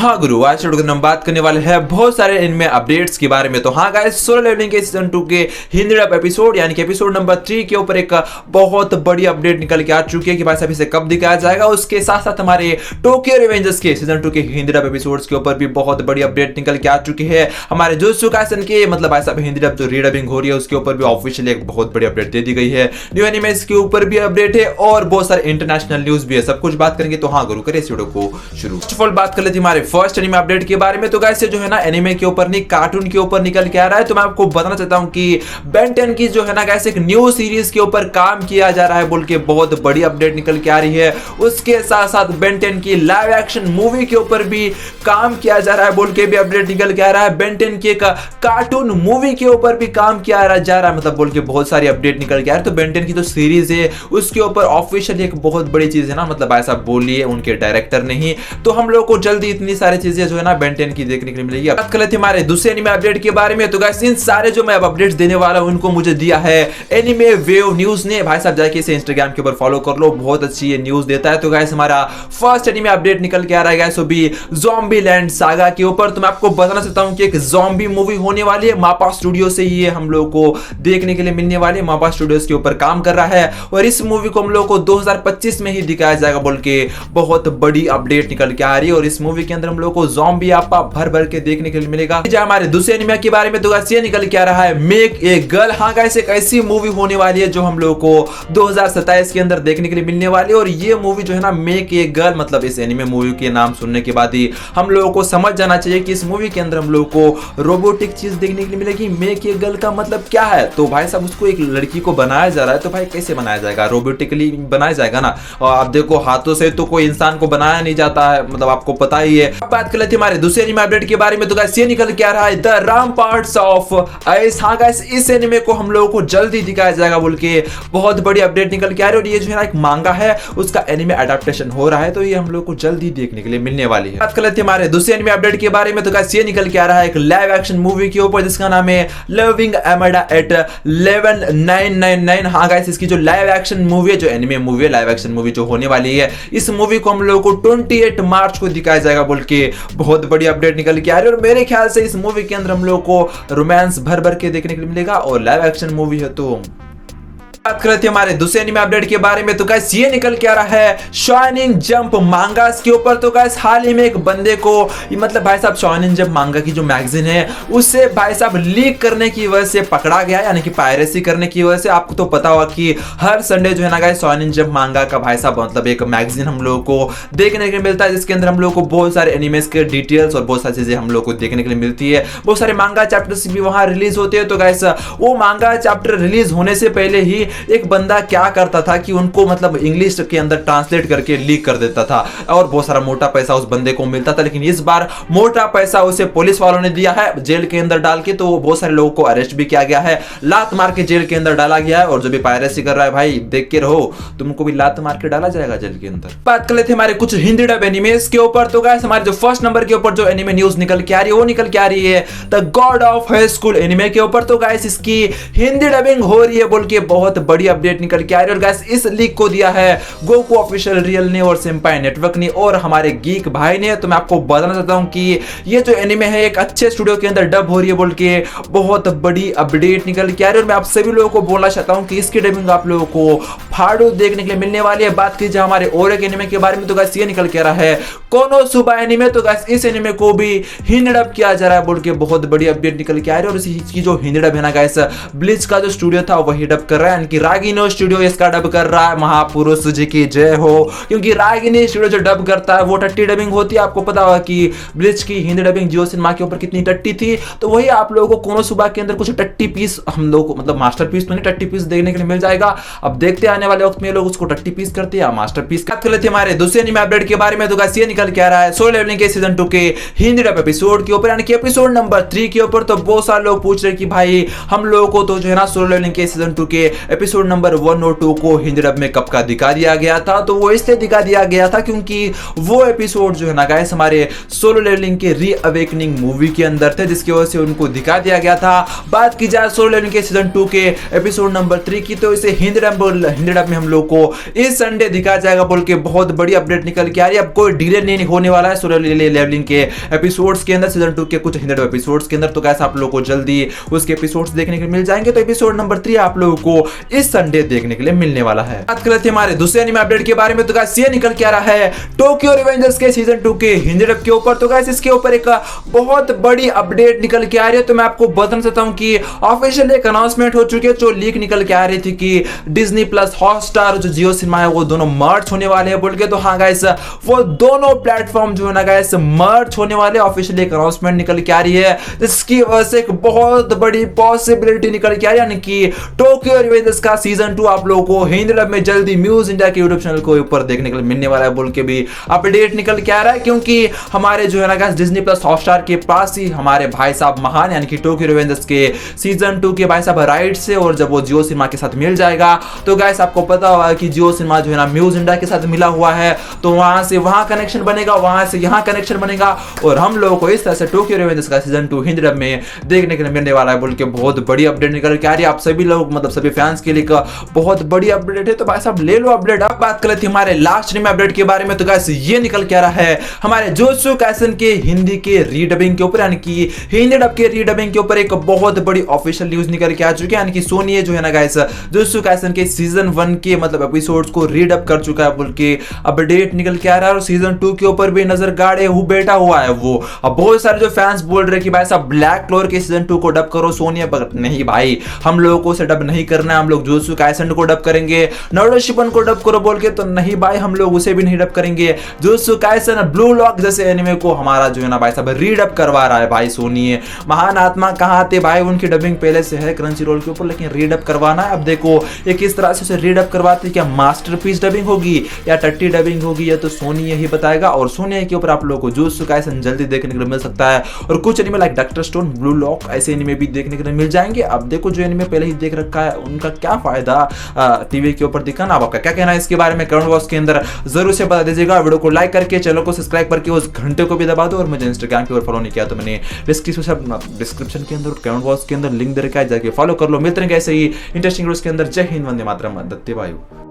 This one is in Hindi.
हाँ गुरु, आज हम बात करने वाले हैं बहुत सारे इनमें अपडेट्स के बारे में। तो हाँ गाइस, सोलो लेवलिंग के सीजन 2 के हिंदी डब एपिसोड यानी कि एपिसोड नंबर 3 के ऊपर एक बहुत बड़ी अपडेट निकल के आ चुकी है कि भाई साहब इसे कब दिखाया जाएगा। उसके साथ साथ हमारे टोक्यो रिवेंजर्स के सीजन 2 के हिंदी डब एपिसोड्स के ऊपर भी बहुत बड़ी अपडेट निकल के आ चुकी है। हमारे जुत्सु काइसेन के मतलब भाई साहब हिंदी डब जो रीडबिंग हो रही है उसके ऊपर भी ऑफिशियली एक बहुत बड़ी अपडेट दे दी गई है। न्यू एनिमेस के ऊपर भी अपडेट है और बहुत सारे इंटरनेशनल न्यूज भी है। सब कुछ बात करेंगे। तो हाँ गुरु, करें इस वीडियो को शुरू। फर्स्ट ऑफ ऑल बात कर लेते हैं हमारे फर्स्ट एनिमे अपडेट के बारे में। तो गाइस जो है ना एनिमे के ऊपर नहीं, कार्टून के ऊपर निकल के आ रहा है। तो मैं आपको बताना चाहता हूं कि बेन 10 की जो है ना गाइस एक न्यू सीरीज के ऊपर काम किया जा रहा है बोल के बहुत बड़ी अपडेट निकल के आ रही है। उसके साथ साथ बेन 10 की लाइव एक्शन मूवी के ऊपर भी काम किया जा रहा है बोल के भी अपडेट निकल के आ रहा है। बेन 10 की एक कार्टून मूवी के ऊपर भी काम किया जा रहा है, मतलब बोल के बहुत सारी अपडेट निकल के आ रही है। तो बेन 10 की जो सीरीज है उसके ऊपर ऑफिशियली एक बहुत बड़ी चीज है ना, मतलब ऐसा बोलिए उनके डायरेक्टर ने ही। तो हम लोग को जल्दी इतनी सारी चीजें जो है ना बेन 10 की देखने के लिए मिलेगी। बात कर लेते हैं हमारे दूसरे एनिमे अपडेट के बारे में। तो गाइस इन सारे जो मैं अब अपडेट्स देने वाला हूं उनको मुझे दिया है एनिमे वेव न्यूज ने। भाई साहब जाके इसे इंस्टाग्राम के ऊपर फॉलो कर लो, बहुत अच्छी ये न्यूज देता है। तो गाइस हमारा फर्स्ट एनिमे अपडेट निकल के आ रहा है गाइस, वो भी ज़ॉम्बीलैंड सागा के ऊपर। तो मैं आपको बताना चाहता हूं कि एक ज़ॉम्बी मूवी होने वाली है। मापा स्टूडियो से ये हम लोग को देखने के लिए मिलने वाली है। मापा स्टूडियोज के ऊपर काम कर रहा है और इस मूवी को हम लोग को 2025 में ही दिखाया जाएगा बोल के बहुत बड़ी अपडेट निकल के आ रही है। और इस मूवी के अंदर हम लोग को ज़ॉम्बी आपा भर भर के देखने के लिए मिलेगा। हमारे दूसरे एनिमे के बारे में तो गाइस ये निकल के आ रहा है मेक ए गर्ल। हाँ गाइस एक ऐसी मूवी होने वाली है जो हम लोग को 2027 के अंदर देखने के लिए मिलने वाली है। और ये मूवी जो है ना मेक ए गर्ल, मतलब इस एनिमे मूवी के नाम सुनने के बाद ही हम लोगों को समझ जाना चाहिए कि इस मूवी के अंदर हम लोग को रोबोटिक चीज देखने के लिए मिलेगी। मेक ए गर्ल का मतलब क्या है? तो भाई साहब उसको एक लड़की को बनाया जा रहा है। तो भाई कैसे बनाया जाएगा? रोबोटिकली बनाया जाएगा ना। और आप देखो हाथों से तो कोई इंसान को बनाया नहीं जाता है, मतलब आपको पता ही है। बात कर लेते हैं हमारे दूसरे एनिमे अपडेट के बारे में। तो गाइस ये निकल के आ रहा है द रैम्पार्ट्स ऑफ आइस। हाँ गाइस इस एनिमे को हम लोगों को जल्दी दिखाया जाएगा बोल के बहुत बड़ी अपडेट निकल के आ रही है। और ये जो है ना एक मांगा है उसका एनिमे एडेप्टेशन हो रहा है, तो ये हम लोग को जल्दी देखने के लिए मिलने वाली है। बात कर लेते हैं हमारे दूसरे एनिमे अपडेट के बारे में। तो गाइस ये निकल के आ रहा है एक लाइव एक्शन मूवी के ऊपर जिसका नाम है लविंग अमेडा एट 11999। हाँ गाइस इसकी जो लाइव एक्शन मूवी है, जो एनिमे मूवी है, लाइव एक्शन मूवी जो होने वाली है, इस मूवी को हम लोग को 28 मार्च को दिखाया जाएगा बोल के बहुत बड़ी अपडेट निकल के आ रही है। और मेरे ख्याल से इस मूवी के अंदर हम लोग को रोमांस भर भर के देखने के लिए मिलेगा और लाइव एक्शन मूवी है। तो बात करते हैं हमारे दूसरे एनिमे अपडेट के बारे में। तो गाइस ये निकल के आ रहा है शोनिन जंप मांगास के ऊपर। तो गाइस हाल ही में एक बंदे को मतलब भाई साहब शोनिन जंप मांगा की जो मैगजीन है उसे भाई साहब लीक करने की वजह से पकड़ा गया, यानी कि पायरेसी करने की वजह से। आपको तो पता होगा कि हर संडे जो है ना गाइस शोनिन जंप मांगा का भाई साहब मतलब एक मैगजीन हम लोगों को देखने के लिए मिलता है जिसके अंदर हम लोग को बहुत सारे एनिमेस के डिटेल्स और बहुत सारी चीजें हम लोग को देखने के लिए मिलती है। बहुत सारे मांगा चैप्टर्स भी वहां रिलीज होते हैं। तो गाइस वो मांगा चैप्टर रिलीज होने से पहले ही एक बंदा क्या करता था कि उनको मतलब इंग्लिश के अंदर ट्रांसलेट करके लीक कर देता था और बहुत सारा मोटा पैसा उस बंदे को मिलता था। लेकिन इस बार मोटा पैसा उसे पुलिस वालों ने दिया है जेल के अंदर डाल के। तो बहुत सारे लोगों को अरेस्ट भी किया गया है, लात मार के जेल के अंदर डाला गया है। और जो भी पायरेसी कर रहा है भाई देख के रहो, तुमको भी लात मार के डाला जाएगा जेल के अंदर। बात कर लेते हैं हमारे कुछ हिंदी डब एनिमेस के ऊपर। तो गाइस हमारे जो फर्स्ट नंबर के ऊपर जो एनिमे न्यूज निकल के आ रही है वो निकल के आ रही है the God of high school anime के ऊपर। तो गाइस इसकी हिंदी डबिंग हो रही है बोल के बहुत बड़ी अपडेट निकल के आ रही है। और गाइस इस लीक को दिया है गोकू ऑफिशियल रियल ने और सिंपाई नेटवर्क ने और हमारे गीक भाई ने। तो मैं आपको बताना चाहता हूं कि ये जो एनिमे है एक अच्छे स्टूडियो के अंदर डब हो रही है बोल के बहुत बड़ी अपडेट निकल के आ रही है। और मैं आप सभी लोगों को बोलना चाहता हूं कि इसकी डबिंग आप लोगों को फाड़ू देखने के लिए मिलने वाली है। बात कीजिए हमारे और एक एनिमे के बारे में। तो गाइस ये निकल के आ रहा है कोनोसुबा एनिमे। तो गाइस इस एनिमे को भी हिंदी डब किया जा रहा है बोल के बहुत बड़ी अपडेट निकल के आ रही है। और इसकी जो हिंदी डब है ना गाइस ब्लिच का जो स्टूडियो था वही डब कर रहा है, यानी कि रागिनो स्टूडियो इसका डब कर रहा है। महापुरुष जी की जय हो, क्योंकि रागिनी स्टूडियो जो डब करता है वो टट्टी डबिंग होती है। आपको पता होगा कि ब्लिच की हिंदी डबिंग जियो सिनेमा के ऊपर कितनी टट्टी थी। तो वही आप लोगों को कोनोसुबा के अंदर कुछ टट्टी पीस हम लोग को मतलब मास्टरपीस तो नहीं टट्टी पीस देखने के लिए मिल जाएगा। अब देखते आने वाले वक्त में लोग उसको टट्टी पीस करते हैं या मास्टरपीस। बात कर लेते हैं हमारे दूसरे एनिमे अपडेट के बारे में। तो गाइस ये निकल के आ रहा है सोलो लेवलिंग के सीजन 2 के हिंदी डब एपिसोड के ऊपर, यानी कि एपिसोड नंबर 3 के ऊपर। तो बहुत सारे लोग पूछ रहे कि भाई हम लोगों को तो जो है ना सोलो लेवलिंग के सीजन 2 के एपिसोड नंबर 1 और 2 को हिंदी डब में कब का दिखा दिया गया था, तो वो इसलिए दिखा दिया गया था क्योंकि वो एपिसोड जो है ना गाइस हमारे सोलो लेवलिंग के री अवेकनिंग मूवी के अंदर थे, जिसकी वजह से उनको दिखा दिया गया था। बात की जाए सोलो लेवलिंग के सीजन 2 के एपिसोड नंबर 3 की, तो इसे हिंदी डब में हम लोग को इस संडे दिखाया जाएगा बोल के बहुत बड़ी अपडेट निकल के आ रही है। अब कोई डिले नहीं होने वाला है सोलो लेवलिंग के एपिसोड्स के अंदर, सीजन 2 के कुछ हिंदी डब एपिसोड्स के अंदर। तो गाइस आप लोगों को जल्दी उसके एपिसोड्स देखने के लिए मिल जाएंगे। तो एपिसोड नंबर 3 आप लोगों को इस संडे देखने के लिए मिलने वाला है। बात करते हैं हमारे दूसरे एनिमे अपडेट के बारे में, तो गाइस ये निकल के आ रहा है टोक्यो रिवेंजर्स के सीजन 2 के हिंदी डब के ऊपर। तो गाइस इसके ऊपर एक बहुत बड़ी अपडेट निकल के आ रही है। तो मैं आपको बताना चाहता हूं कि ऑफिशियल एक अनाउंसमेंट हो चुकी है, जो लीक निकल के आ रही थी कि डिज्नी प्लस हॉटस्टार जो जियो सिनेमा है वो दोनों मर्ज होने वाले हैं बोल के। तो हाँ गाइस वो दोनों प्लेटफॉर्म जो है ना गाइस मर्ज होने वाले, ऑफिशियल एक अनाउंसमेंट निकल के आ रही है, जिसकी वजह से एक बहुत बड़ी पॉसिबिलिटी निकल के आ रही है, यानी कि टोक्यो रिवेंजर्स का सीजन 2 आप लोगों को हिंदी डब में जल्दी म्यूज इंडिया के यूट्यूब चैनल को ऊपर देखने के लिए मिलने वाला है बोल के भी अपडेट निकल के आ रहा है। क्योंकि हमारे जो है ना गाइस डिज्नी प्लस हॉटस्टार के पास ही हमारे भाई साहब महान यानी कि टोक्यो रिवेंजर्स के सीजन 2 के भाई साहब राइट से, और जब वो जियो सिनेमा के साथ मिल जाएगा तो गाइस आपको पता होगा कि जियो सिनेमा जो है ना म्यूज इंडिया के साथ मिला हुआ है, तो वहां से वहां कनेक्शन बनेगा, वहां से यहां कनेक्शन बनेगा, और हम लोगों को इस तरह से टोक्यो रिवेंजर्स का सीजन 2 हिंदी डब में देखने के लिए मिलने वाला है बोल के बहुत बड़ी अपडेट निकल के आ रही है। आप सभी लोग मतलब सभी फैंस के लिए बहुत बड़ी अपडेट है, तो भाई साहब ले लो अपडेट। अब बात कर लेते हैं हमारे लास्ट एनिमे अपडेट के बारे में, तो गाइस ये निकल के आ रहा है हमारे जुजुत्सु काइसेन के हिंदी के रीडबिंग के ऊपर, यानी कि हिंदी डब के रीडबिंग के ऊपर एक बहुत बड़ी ऑफिशियल न्यूज निकल के आ चुकी है, यानी कि सोनी जो है ना गाइस जुजुत्सु काइसेन के सीजन 1 के मतलब एपिसोड्स को रीडअप कर चुका है बोल के अपडेट निकल के आ रहा है, और सीजन 2 के ऊपर भी नजर गाड़े बैठा हुआ है वो। अब बहुत सारे जो फैंस बोल रहे हैं कि भाई साहब ब्लैक क्लोर के सीजन 2 को डब करो सोनी, पर नहीं भाई हम लोगों को उसे डब नहीं करना है, हम लोग जुजुत्सु काइसेन को डब करेंगे। नारुतो शिपन को डब करो बोल के, तो नहीं भाई हम लोग उसे भी नहीं डब करेंगे। जुजुत्सु काइसेन ब्लू लॉक जैसे एनिमे को हमारा जो है ना भाई साहब रीडअप करवा रहा है भाई सोनी। महान आत्मा कहां थे भाई, उनकी डबिंग पहले से है क्रंची रोल के ऊपर, लेकिन रीडअप करवाना है। अब देखो ये किस तरह से उसे रीडअप करवाते, क्या मास्टरपीस डबिंग होगी या टट्टी डबिंग होगी, या तो सोनी यही बताएगा। और सोनी के ऊपर आप लोगों को जुजुत्सु काइसेन जल्दी देखने के लिए मिल सकता है, और कुछ anime like doctor stone, blue lock ऐसे एनिमे भी देखने के लिए मिल जाएंगे। अब देखो जो एनिमे पहले ही देख रखा है उनका क्या फायदा टीवी के ऊपर दिखाना। आपका क्या कहना है इसके बारे में कमेंट बॉक्स के अंदर जरूर से बता दीजिएगा। वीडियो को लाइक करके चैनल को सब्सक्राइब करके उस घंटे को भी दबा दो, और मुझे इंस्टाग्राम के ऊपर फॉलो नहीं किया तो मैंने डिस्क्रिप्शन के अंदर कमेंट बॉक्स के अंदर लिंक दे रखा है, जाके फॉलो कर लो। मिलते हैं ऐसे ही इंटरेस्टिंग वीडियोस के अंदर। जय हिंद, वंदे मातरम, दत्ते वायु।